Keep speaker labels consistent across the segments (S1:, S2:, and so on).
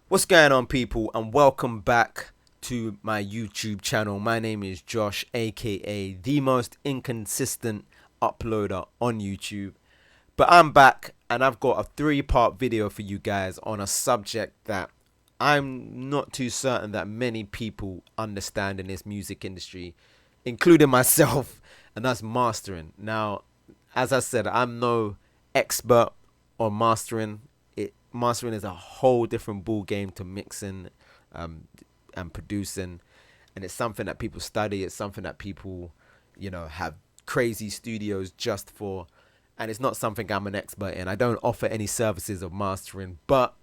S1: What's going on, people, and welcome back to my YouTube channel. My name is Josh, aka the most inconsistent uploader on YouTube. But I'm back and I've got a three-part video for you guys on a subject that I'm not too certain that many people understand in this music industry, including myself, and that's mastering. Now, as I said, I'm no expert on mastering. Mastering is a whole different ball game to mixing and producing, and it's something that people study. It's something that people, have crazy studios just for, and it's not something I'm an expert in. I don't offer any services of mastering, but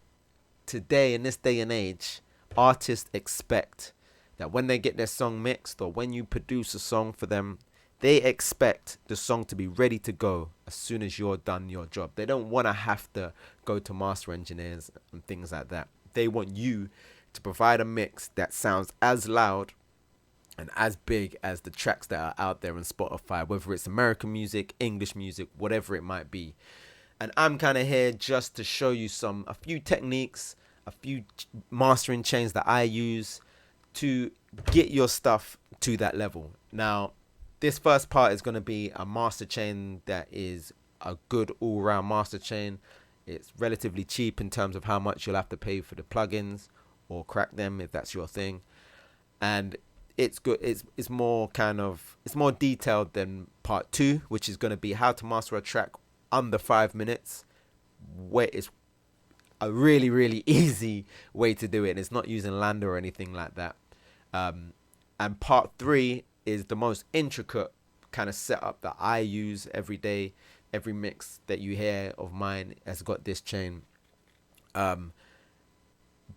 S1: today, in this day and age, artists expect that when they get their song mixed or when you produce a song for them, they expect the song to be ready to go as soon as you're done your job. They don't want to have to go to master engineers and things like that. They want you to provide a mix that sounds as loud and as big as the tracks that are out there on Spotify, whether it's American music, English music, whatever it might be. And I'm kind of here just to show you a few techniques, a few mastering chains that I use to get your stuff to that level. Now, this first part is going to be a master chain that is a good all-round master chain. It's relatively cheap in terms of how much you'll have to pay for the plugins or crack them if that's your thing. And it's good. It's more detailed than part 2, which is going to be how to master a track under 5 minutes, where it's a really, really easy way to do it. And it's not using Lambda or anything like that. And part 3 is the most intricate kind of setup that I use every day. Every mix that you hear of mine has got this chain. But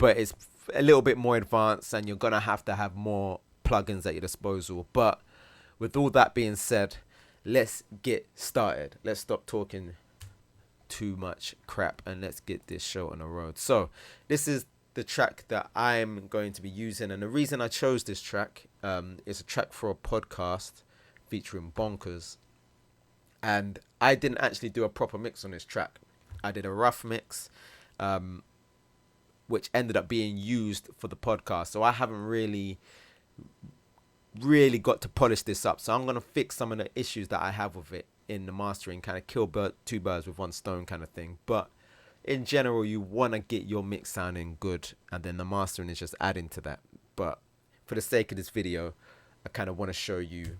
S1: it's a little bit more advanced and you're going to have more plugins at your disposal. But with all that being said, let's get started. Let's stop talking too much crap and let's get this show on the road. So this is the track that I'm going to be using, and the reason I chose this track is a track for a podcast featuring Bonkers, and I didn't actually do a proper mix on this track. I did a rough mix, which ended up being used for the podcast, so I haven't really got to polish this up. So I'm going to fix some of the issues that I have with it in the mastering, kind of kill two birds with one stone kind of thing. But in general, you want to get your mix sounding good, and then the mastering is just adding to that. But for the sake of this video, I kind of want to show you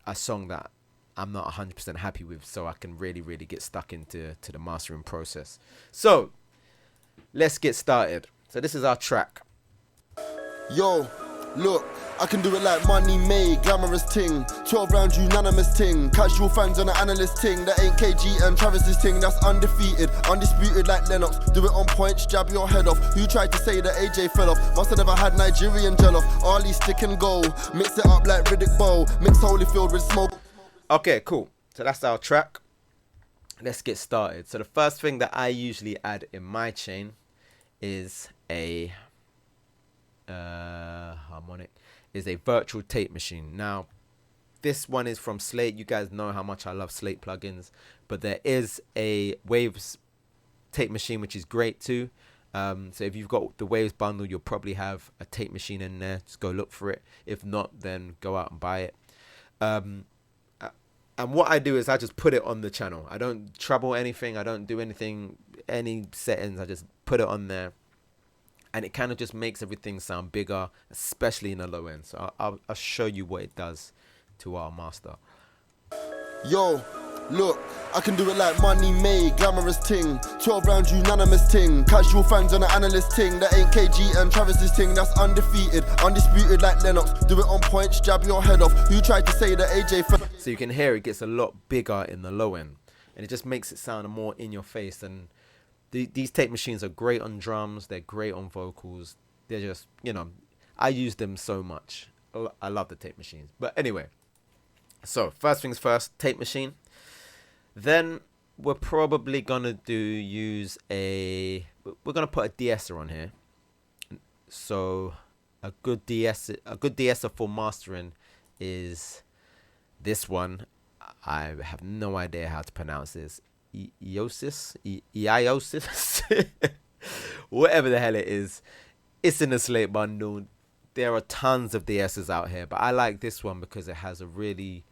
S1: a song that I'm not 100% happy with, so I can really get stuck into the mastering process. So let's get started. So this is our track.
S2: Yo, look, I can do it like money made, glamorous ting. 12 round unanimous ting. Casual fans on the analyst ting. That ain't KG and Travis's ting. That's undefeated, undisputed like Lennox. Do it on points, jab your head off. Who tried to say that AJ fell off? Must have never had Nigerian gel off. Ali stick and go. Mix it up like Riddick Bowl. Mix Holyfield with smoke.
S1: Okay, cool. So that's our track. Let's get started. So the first thing that I usually add in my chain is a harmonic. Is a virtual tape machine. Now, this one is from Slate. You guys know how much I love Slate plugins, but there is a Waves tape machine which is great too. So if you've got the Waves bundle, you'll probably have a tape machine in there. Just go look for it. If not, then go out and buy it. And what I do is I just put it on the channel. I don't trouble anything. I don't do anything, any settings. I just put it on there. And it kind of just makes everything sound bigger, especially in the low end. So I'll show you what it does to our master.
S2: Yo, look, I can do it like money made, glamorous ting. 12 round unanimous ting. Casual fans on the analyst ting. That ain't KG and Travis's ting. That's undefeated, undisputed like Lennox. Do it on points, jab your head off. Who tried to say that AJ fell?
S1: So you can hear it gets a lot bigger in the low end. And it just makes it sound more in your face. And these tape machines are great on drums. They're great on vocals. They're just, I use them so much. I love the tape machines. But anyway, so first things first, tape machine. Then we're probably going to use we're going to put a de-esser on here. So a good de-esser for mastering is this one. I have no idea how to pronounce this. Eiosis. whatever the hell it is. It's in the Slate bundle. There are tons of DSs out here, but I like this one because it has a really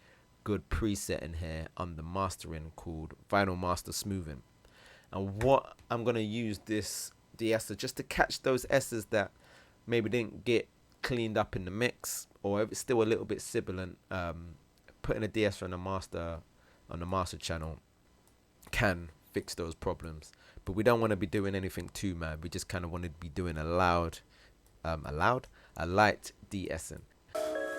S1: good preset in here on the mastering called Vinyl Master Smoothing. And what I'm going to use this de-esser just to catch those S's that maybe didn't get cleaned up in the mix, or if it's still a little bit sibilant. Putting a de-esser on the master channel can fix those problems, but we don't want to be doing anything too mad. We just kind of want to be doing a light de-essing.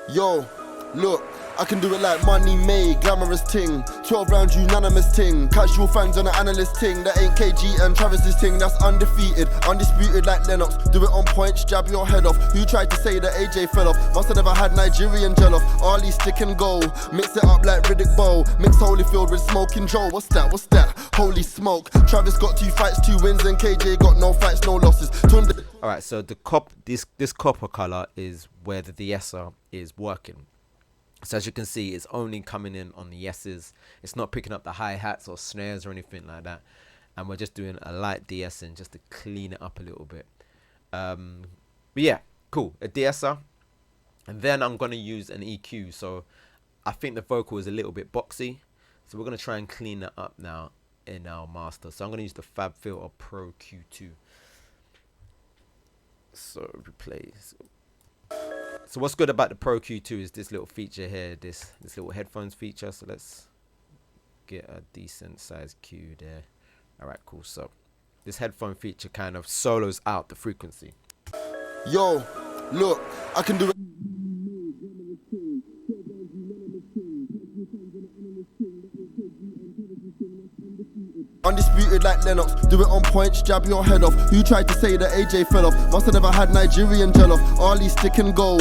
S2: Yo, look, I can do it like money made, glamorous ting. 12 round unanimous ting. Casual fans on the analyst ting. That ain't KG and Travis's ting. That's undefeated, undisputed like Lennox. Do it on point, jab your head off. Who tried to say that AJ fell off? Must have never had Nigerian jollof. Ali stick and go. Mix it up like Riddick Bowl. Mix Holyfield with Smoking Joe. What's that? What's that? Holy smoke. Travis got 2 fights, 2 wins, and KJ got no fights, no losses.
S1: Alright, so this copper color is where the de-esser is working. So as you can see, it's only coming in on the yeses. It's not picking up the hi-hats or snares or anything like that. And we're just doing a light de-essing just to clean it up a little bit. But yeah, cool. A de-esser. And then I'm going to use an EQ. So I think the vocal is a little bit boxy. So we're going to try and clean that up now in our master. So I'm going to use the FabFilter Pro Q2. So replay. So what's good about the Pro Q2 is this little feature here, this little headphones feature. So let's get a decent size Q there. All right, cool. So this headphone feature kind of solos out the frequency.
S2: Yo, look, I can do it. Undisputed like Lennox. Do it on point, jab your head off. Who tried to say that AJ fell off? Must have never had Nigerian jollof. Ali stick and go.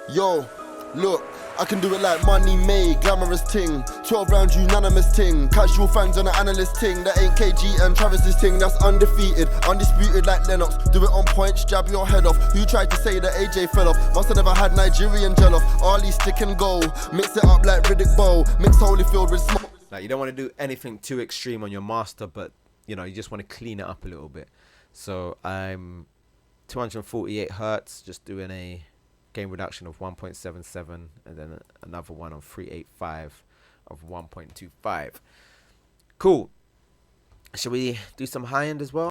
S2: Yo, look, I can do it like money made, glamorous ting. 12 round unanimous ting. Casual fans on the analyst ting. That ain't KG and Travis's ting. That's undefeated, undisputed like Lennox. Do it on point, jab your head off. Who tried to say that AJ fell off? Must have never had Nigerian jollof. Ali stick and go. Mix it up like Riddick Bowl. Mix Holyfield with smoke.
S1: Like, you don't want to do anything too extreme on your master, but you know, you just want to clean it up a little bit. So I'm 248 hertz, just doing a gain reduction of 1.77, and then another one on 385 of 1.25. Cool. Should we do some high end as well?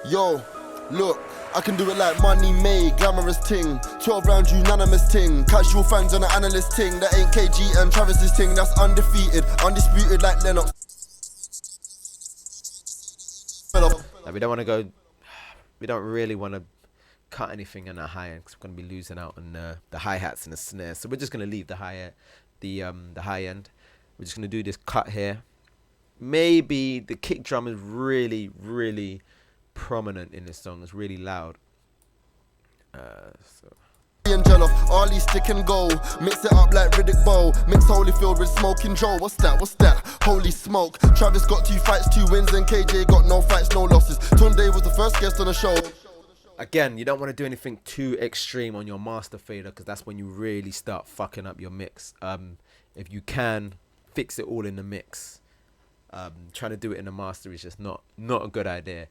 S2: Yo, look, I can do it like money made, glamorous ting. 12 round unanimous ting. Casual fans on the analyst ting. That ain't KG and Travis's ting. That's undefeated, undisputed like Lennox.
S1: Like, we don't really want to cut anything in our high end because we're going to be losing out on the hi-hats and the snares. So we're just going to leave the high end. We're just going to do this cut here. Maybe the kick drum is really, really prominent in this song. It's really loud.
S2: Ali stick and go. Mix it up like Riddick Bowl. Mix Holyfield with Smoking Joe. What's that? What's that? Holy smoke. Travis got 2 fights, 2 wins, and KJ got no fights, no losses. Tunde was the first guest on the show.
S1: Again, you don't want to do anything too extreme on your master fader because that's when you really start fucking up your mix. If you can, fix it all in the mix. Trying to do it in the master is just not a good idea.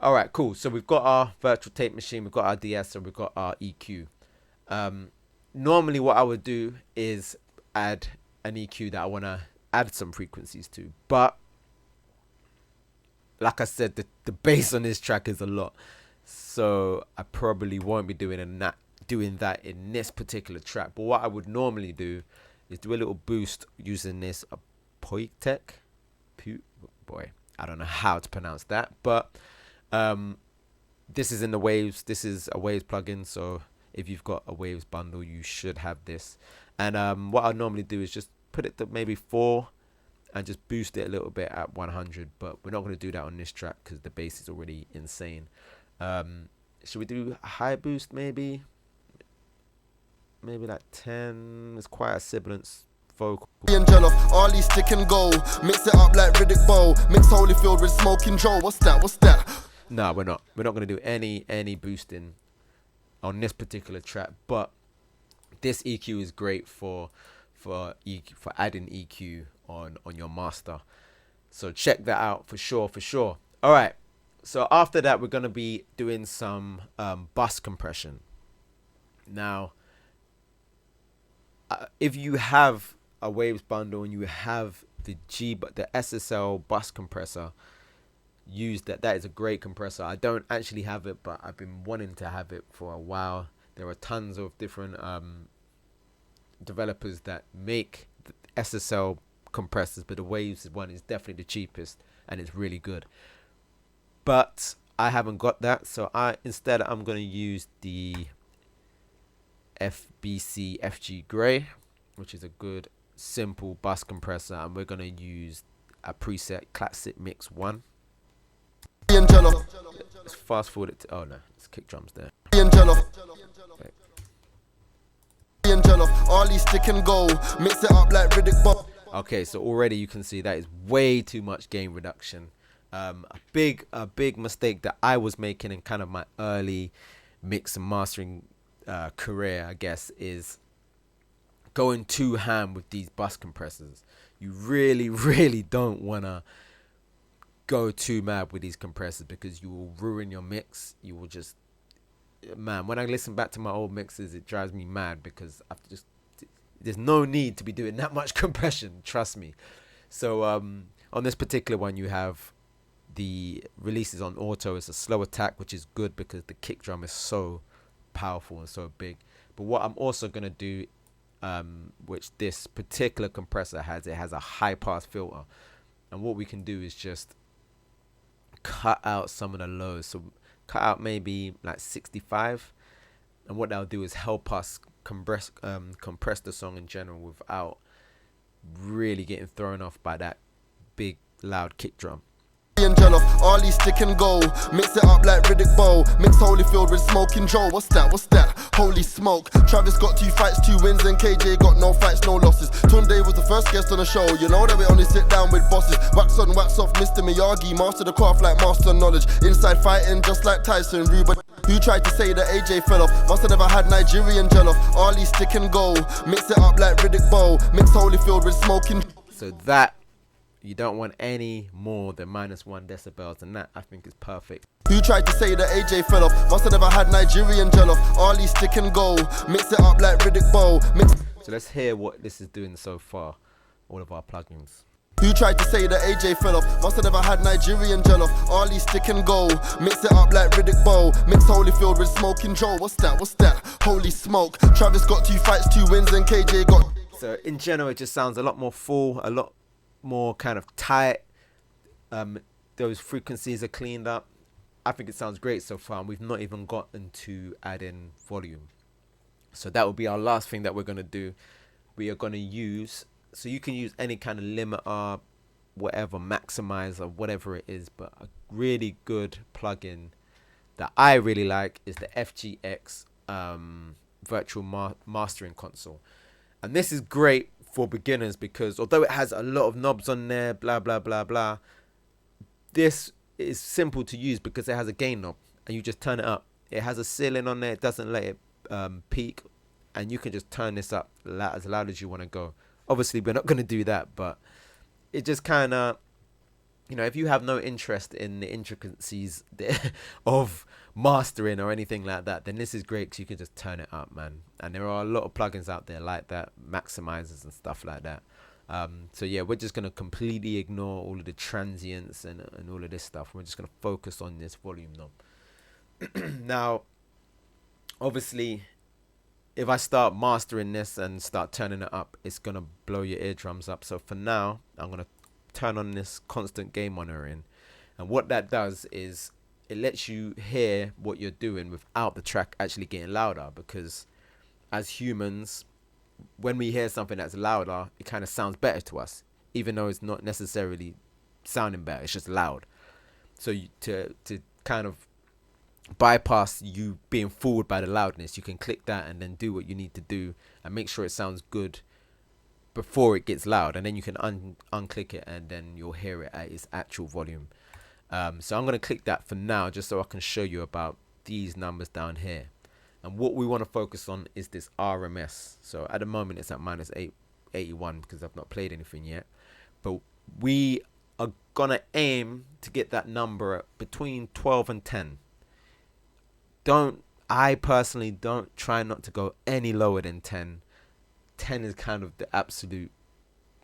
S1: All right, cool. So we've got our virtual tape machine, we've got our DS, and we've got our EQ. Normally what I would do is add an EQ that I want to add some frequencies to. But like I said, the bass on this track is a lot. So I probably won't be doing that in this particular track. But what I would normally do is do a little boost using this Poitek. Boy, I don't know how to pronounce that, but this is in the Waves. This is a Waves plugin, so if you've got a Waves bundle, you should have this. And what I normally do is just put it to maybe 4 and just boost it a little bit at 100. But we're not going to do that on this track because the bass is already insane. Should we do a high boost maybe? Maybe like 10. It's quite a sibilant vocal.
S2: Ali stick and go. Mix it up like Riddick Bowl. Mix Holyfield with Smoking Joe. What's that? What's that?
S1: No, we're not. We're not going to do any boosting on this particular track. But this EQ is great for adding EQ on your master. So check that out for sure, for sure. All right. So after that, we're going to be doing some bus compression. Now, if you have a Waves bundle and you have the SSL bus compressor, use that. That is a great compressor. I don't actually have it, but I've been wanting to have it for a while. There are tons of different developers that make the SSL compressors, but the Waves one is definitely the cheapest and it's really good. But I haven't got that, so I'm going to use the FBC FG Grey, which is a good simple bus compressor, and we're going to use a preset Classic Mix 1. Let's fast forward it to, oh no, it's kick drums there. Okay. Stick and go, mix it up like Riddick Bob. Okay, so already you can see that is way too much gain reduction. A big mistake that I was making in kind of my early mix and mastering career, I guess, is going too ham with these bus compressors. You really, really don't want to go too mad with these compressors because you will ruin your mix. You will just, man, when I listen back to my old mixes, it drives me mad because there's no need to be doing that much compression, trust me. So on this particular one, you have the releases on auto. It's a slow attack, which is good because the kick drum is so powerful and so big. But what I'm also going to do, which this particular compressor has, it has a high pass filter. And what we can do is just cut out some of the lows. So cut out maybe like 65. And what that'll do is help us compress the song in general without really getting thrown off by that big loud kick drum. Ollie stick and go, mix it up like Riddick Bow, mix Holyfield with Smoking Joe. What's that? Holy smoke. Travis got 2 fights, 2 wins, and KJ got no fights, no losses. Tunde was the first guest on the show. You know that we only sit down with bosses. Wax on, wax off, Mr. Miyagi, master the craft like master knowledge. Inside fighting just like Tyson, Ruben. Who tried to say that AJ fell off? Must have never had Nigerian jollof. Ollie stick and go, mix it up like Riddick Bow, mix Holyfield with Smoking. So that, you don't want any more than -1 decibels, and that I think is perfect. Who tried to say that AJ fell off? Must have never had Nigerian jollof. Ollie stick and go, mix it up like Riddick Bow. So let's hear what this is doing so far, all of our plugins. Who tried to say that AJ fell off? Must have never had Nigerian jollof. Ollie stick and go, mix it up like Riddick Bow, mix Holyfield with Smoking Joe. What's that? Holy smoke. Travis got 2 fights, 2 wins, and KJ got. So in general, it just sounds a lot more full, a lot more kind of tight. Those frequencies are cleaned up. I think it sounds great so far, and we've not even gotten to add in volume. So that will be our last thing that we're going to do. We are going to use, so you can use any kind of limiter, whatever, maximizer, whatever it is, but a really good plugin that I really like is the FGX virtual mastering console. And this is great for beginners because although it has a lot of knobs on there, blah blah blah blah, this is simple to use because it has a gain knob and you just turn it up. It has a ceiling on there, it doesn't let it peak, and you can just turn this up as loud as you want to go. Obviously we're not going to do that, but it just kind of, you know, if you have no interest in the intricacies of mastering or anything like that, then this is great because you can just turn it up, man. And there are a lot of plugins out there like that, maximizers and stuff like that. So yeah, we're just going to completely ignore all of the transients and all of this stuff. We're just going to focus on this volume knob. Now, obviously, if I start mastering this and start turning it up, it's going to blow your eardrums up. So for now, I'm going to turn on this constant gain monitoring, and what that does is it lets you hear what you're doing without the track actually getting louder, because as humans, when we hear something that's louder, it kind of sounds better to us, even though it's not necessarily sounding better, it's just loud. So to kind of bypass you being fooled by the loudness, you can click that and then do what you need to do and make sure it sounds good before it gets loud, and then you can unclick it and then you'll hear it at its actual volume. So I'm going to click that for now just so I can show you about these numbers down here. And what we want to focus on is this RMS. So at the moment it's at -881 because I've not played anything yet, but we are gonna aim to get that number at between 12 and 10. I personally don't try not to go any lower than 10. 10 is kind of the absolute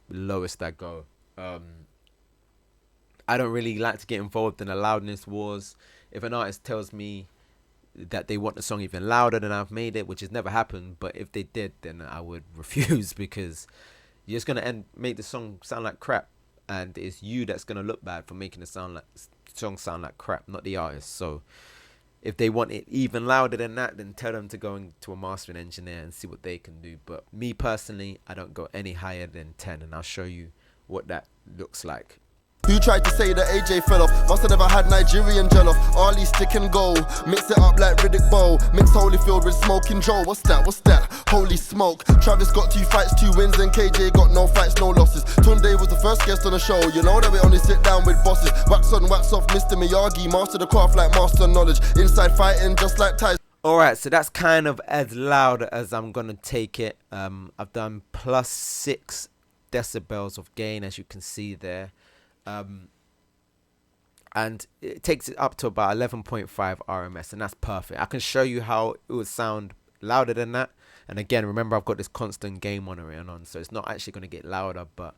S1: lowest I go. I don't really like to get involved in the loudness wars. If an artist tells me that they want the song even louder than I've made it, which has never happened, but if they did, then I would refuse, because you're just gonna make the song sound like crap, and it's you that's gonna look bad for making the song sound like crap, not the artist. So if they want it even louder than that, then tell them to go to a mastering engineer and see what they can do. But me personally, I don't go any higher than 10, and I'll show you what that looks like.
S2: Who tried to say that AJ fell off? Must have never had Nigerian jollof. Ali stick and go, mix it up like Riddick Bowl. Mix Holyfield with Smoking Joe. What's that? What's that? Holy smoke. Travis got 2 fights, 2 wins, and KJ got no fights, no losses. Tunde was the first guest on the show. You know that we only sit down with bosses. Wax on, wax off, Mr. Miyagi. Master the craft like master knowledge. Inside fighting just like Tyson.
S1: Alright, so that's kind of as loud as I'm gonna take it. I've done plus 6 decibels of gain, as you can see there. And it takes it up to about 11.5 RMS, and that's perfect. I can show you how it would sound louder than that. And again, remember, I've got this constant gain monitoring on, so it's not actually going to get louder. But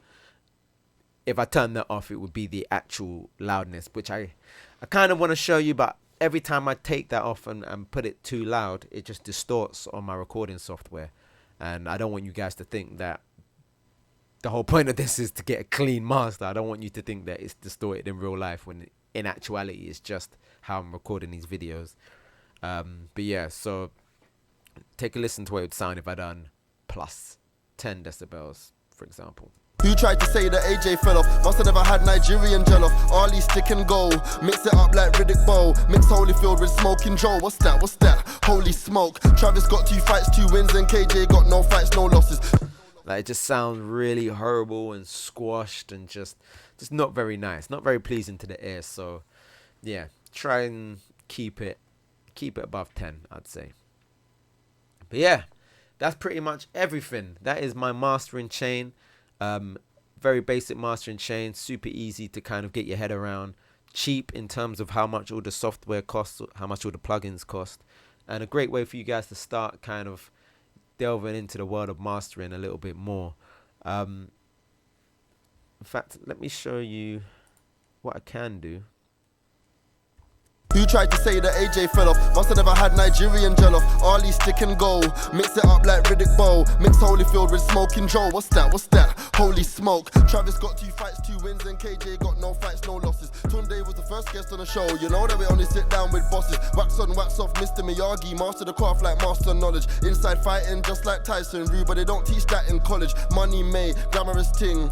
S1: if I turn that off, it would be the actual loudness, which I kind of want to show you. But every time I take that off and put it too loud, it just distorts on my recording software. And I don't want you guys to think that the whole point of this is to get a clean master. I don't want you to think that it's distorted in real life, when in actuality it's just how I'm recording these videos. But yeah, so take a listen to what it would sound if I done plus 10 decibels, for example.
S2: Who tried to say that AJ fell off? Must have never had Nigerian jollof. Ali stick and go, mix it up like Riddick Bowl. Mix Holyfield with Smoking Joe. What's that? What's that? Holy smoke. Travis got 2 fights, 2 wins, and KJ got no fights, no losses.
S1: Like, it just sounds really horrible and squashed and just not very nice, not very pleasing to the ear. So yeah, try and keep it above 10, I'd say. But yeah, that's pretty much everything. That is my mastering chain. Very basic mastering chain, super easy to kind of get your head around, cheap in terms of how much all the software costs, how much all the plugins cost, and a great way for you guys to start kind of delving into the world of mastering a little bit more. In fact, let me show you what I can do.
S2: Who tried to say that AJ fell off? Must have never had Nigerian jollof. Ali stick and go, mix it up like Riddick Bowl. Mix Holyfield with Smoking Joe. What's that? What's that? Holy smoke. Travis got 2 fights, 2 wins, and KJ got no fights, no losses. Tunde was the first guest on the show. You know that we only sit down with bosses. Wax on, wax off, Mr. Miyagi. Master the craft like master knowledge. Inside fighting just like Tyson. Rude, but they don't teach that in college. Money made, glamorous ting.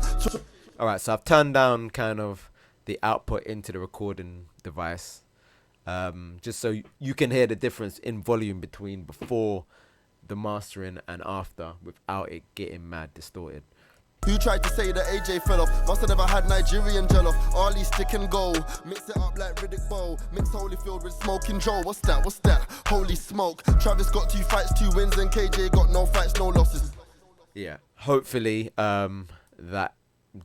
S1: Alright, so I've turned down kind of the output into the recording device. Just so you can hear the difference in volume between before the mastering and after, without it getting mad distorted.
S2: Who tried to say that AJ fell off? Must have never had Nigerian jollof. Ali stick and go, mix it up like Riddick Bowl. Mix Holyfield with Smoking Joe. What's that? What's that? Holy smoke. Travis got 2 fights, 2 wins, and KJ got no fights, no losses.
S1: Yeah, hopefully that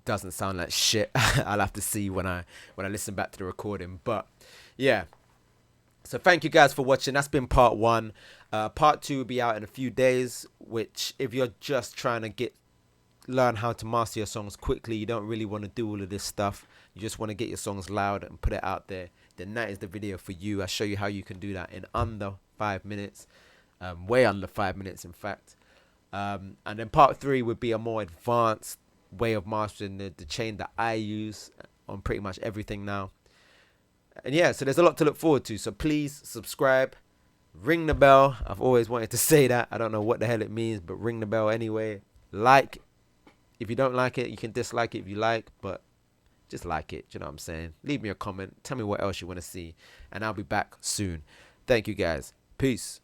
S1: doesn't sound like shit. I'll have to see when I listen back to the recording. But yeah, so thank you guys for watching. That's been part 1. Part 2 will be out in a few days, which, if you're just trying to learn how to master your songs quickly, you don't really want to do all of this stuff, you just want to get your songs loud and put it out there, then that is the video for you. I show you how you can do that in under 5 minutes, way under 5 minutes in fact. And then part 3 would be a more advanced way of mastering the chain that I use on pretty much everything now. And yeah, so there's a lot to look forward to. So please subscribe, ring the bell. I've always wanted to say that. I don't know what the hell it means, but ring the bell anyway. Like. If you don't like it, you can dislike it if you like, but just like it. Do you know what I'm saying? Leave me a comment. Tell me what else you want to see, and I'll be back soon. Thank you guys. Peace.